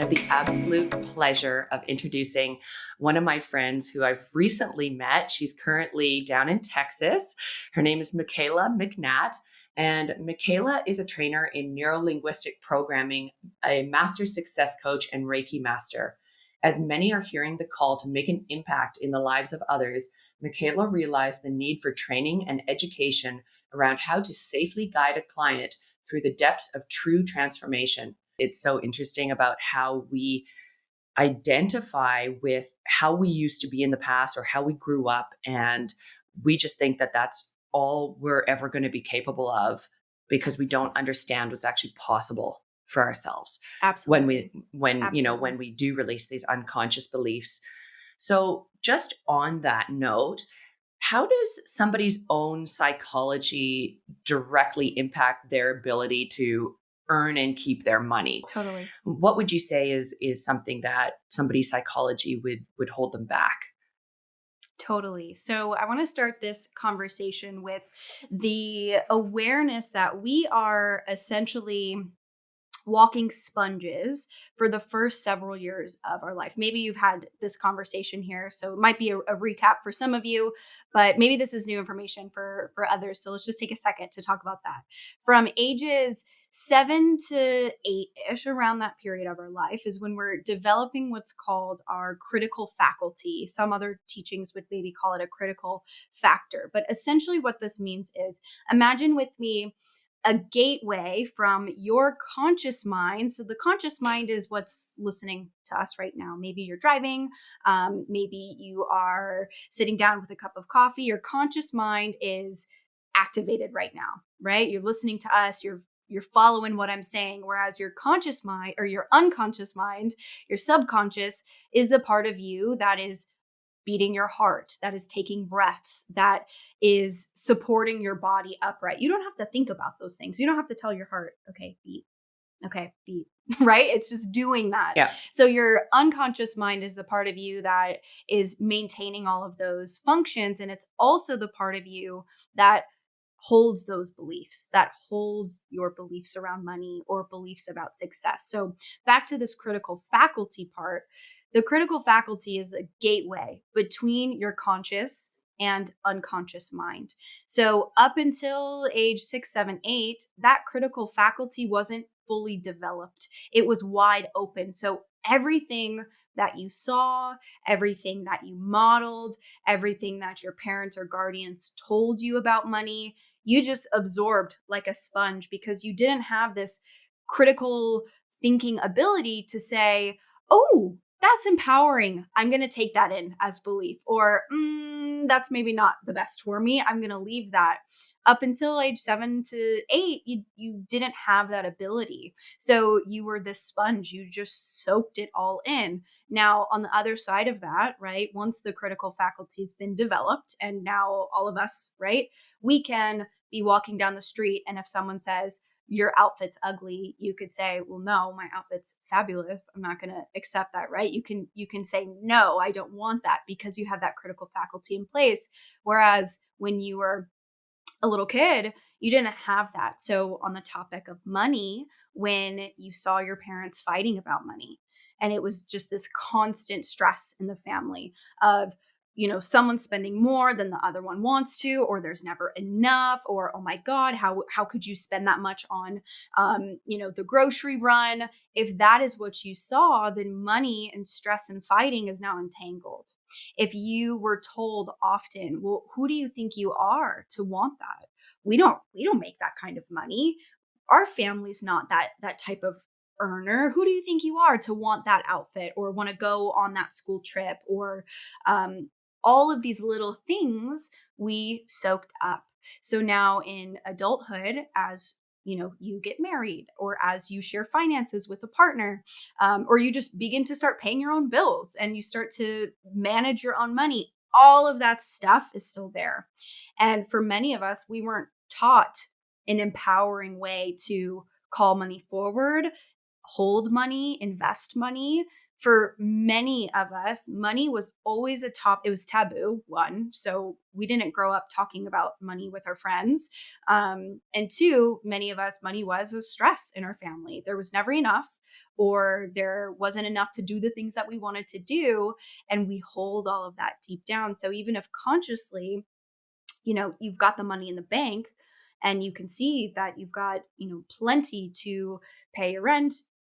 have the absolute pleasure of introducing one of my friends who I've recently met. She's currently down in Texas. Her name is Mickaela McNatt. And Mickaela is a trainer in neuro-linguistic programming, a master success coach, and Reiki master. As many are hearing the call to make an impact in the lives of others, Mickaela realized the need for training and education around how to safely guide a client through the depths of true transformation. It's so interesting about how we identify with how we used to be in the past or how we grew up. And we just think that that's all we're ever going to be capable of because we don't understand what's actually possible for ourselves. Absolutely. When we do release these unconscious beliefs. So just on that note, how does somebody's own psychology directly impact their ability to earn and keep their money? Totally. What would you say is something that somebody's psychology would hold them back? Totally. So I want to start this conversation with the awareness that we are essentially walking sponges for the first several years of our life. Maybe you've had this conversation here, so it might be a recap for some of you, but maybe this is new information for others. So let's just take a second to talk about that. From ages 7 to 8-ish, around that period of our life, is when we're developing what's called our critical faculty. Some other teachings would maybe call it a critical factor. But essentially what this means is, imagine with me a gateway from your conscious mind. So the conscious mind is what's listening to us right now. Maybe you're driving, maybe you are sitting down with a cup of coffee. Your conscious mind is activated right now, right? You're listening to us, you're following what I'm saying. Whereas your conscious mind or your unconscious mind, your subconscious, is the part of you that is beating your heart, that is taking breaths, that is supporting your body upright. You don't have to think about those things. You don't have to tell your heart, okay, beat, right? It's just doing that. Yeah. So your unconscious mind is the part of you that is maintaining all of those functions. And it's also the part of you that holds those beliefs, that holds your beliefs around money or beliefs about success. So back to this critical faculty part, the critical faculty is a gateway between your conscious and unconscious mind. So up until age 6, 7, 8, that critical faculty wasn't fully developed. It was wide open. So everything that you saw, everything that you modeled, everything that your parents or guardians told you about money, you just absorbed like a sponge because you didn't have this critical thinking ability to say, oh, that's empowering. I'm going to take that in as belief. Or that's maybe not the best for me. I'm going to leave that. Up until age 7 to 8, you didn't have that ability. So you were this sponge. You just soaked it all in. Now, on the other side of that, right, once the critical faculty has been developed, and now all of us, right, we can be walking down the street, and if someone says, your outfit's ugly, you could say, well, no, my outfit's fabulous. I'm not going to accept that, right? You can say, no, I don't want that, because you have that critical faculty in place. Whereas when you were a little kid, you didn't have that. So on the topic of money, when you saw your parents fighting about money, and it was just this constant stress in the family of, someone spending more than the other one wants to, or there's never enough, or, oh my God, how could you spend that much on, the grocery run? If that is what you saw, then money and stress and fighting is now entangled. If you were told often, well, who do you think you are to want that? We don't make that kind of money. Our family's not that type of earner. Who do you think you are to want that outfit or want to go on that school trip, or all of these little things we soaked up. So now in adulthood, as you get married, or as you share finances with a partner, or you just begin to start paying your own bills and you start to manage your own money, all of that stuff is still there. And for many of us, we weren't taught an empowering way to call money forward, hold money, invest money, for many of us, money was always it was taboo, one. So we didn't grow up talking about money with our friends. And two, many of us, money was a stress in our family. There was never enough, or there wasn't enough to do the things that we wanted to do. And we hold all of that deep down. So even if consciously, you've got the money in the bank and you can see that you've got, plenty to pay your rent,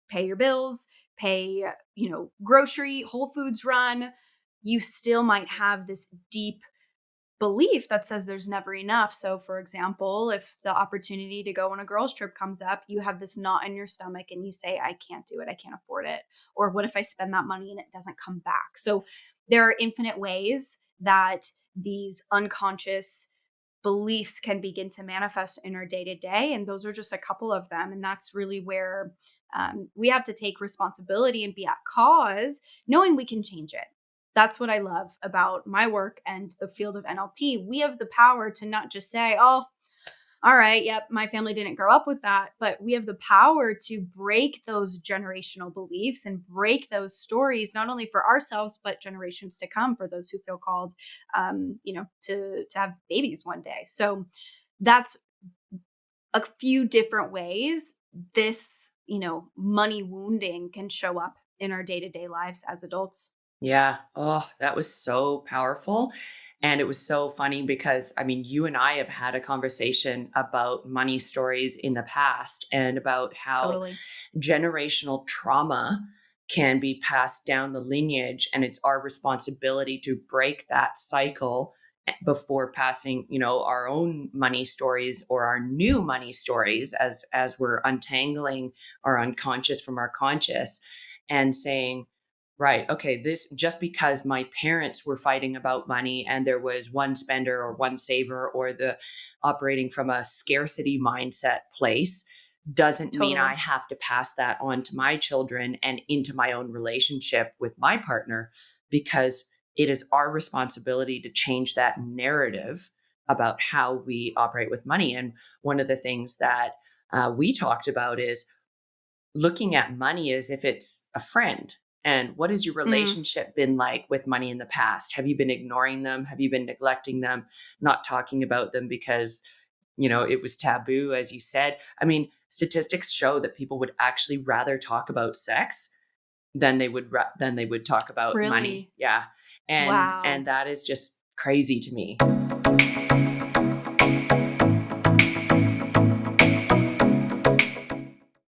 pay your bills, pay, grocery, Whole Foods run, you still might have this deep belief that says there's never enough. So, for example, if the opportunity to go on a girls' trip comes up, you have this knot in your stomach and you say, I can't do it. I can't afford it. Or what if I spend that money and it doesn't come back? So, there are infinite ways that these unconscious beliefs can begin to manifest in our day to day. And those are just a couple of them. And that's really where we have to take responsibility and be at cause, knowing we can change it. That's what I love about my work and the field of NLP. We have the power to not just say, oh, all right, yep, my family didn't grow up with that, but we have the power to break those generational beliefs and break those stories, not only for ourselves, but generations to come for those who feel called, to have babies one day. So that's a few different ways this, money wounding can show up in our day-to-day lives as adults. Yeah. Oh, that was so powerful. And it was so funny because, I mean, you and I have had a conversation about money stories in the past and about how Totally. generational trauma can be passed down the lineage. And it's our responsibility to break that cycle before passing, our own money stories or our new money stories as we're untangling our unconscious from our conscious and saying, right. Okay. This just because my parents were fighting about money and there was one spender or one saver or the operating from a scarcity mindset place doesn't mean I Totally. have to pass that on to my children and into my own relationship with my partner, because it is our responsibility to change that narrative about how we operate with money. And one of the things that we talked about is looking at money as if it's a friend. And what has your Mm, relationship been like with money in the past? Have you been ignoring them? Have you been neglecting them, not talking about them because, it was taboo, as you said? I mean, statistics show that people would actually rather talk about sex than they would talk about money. really? Yeah. And Wow. that is just crazy to me.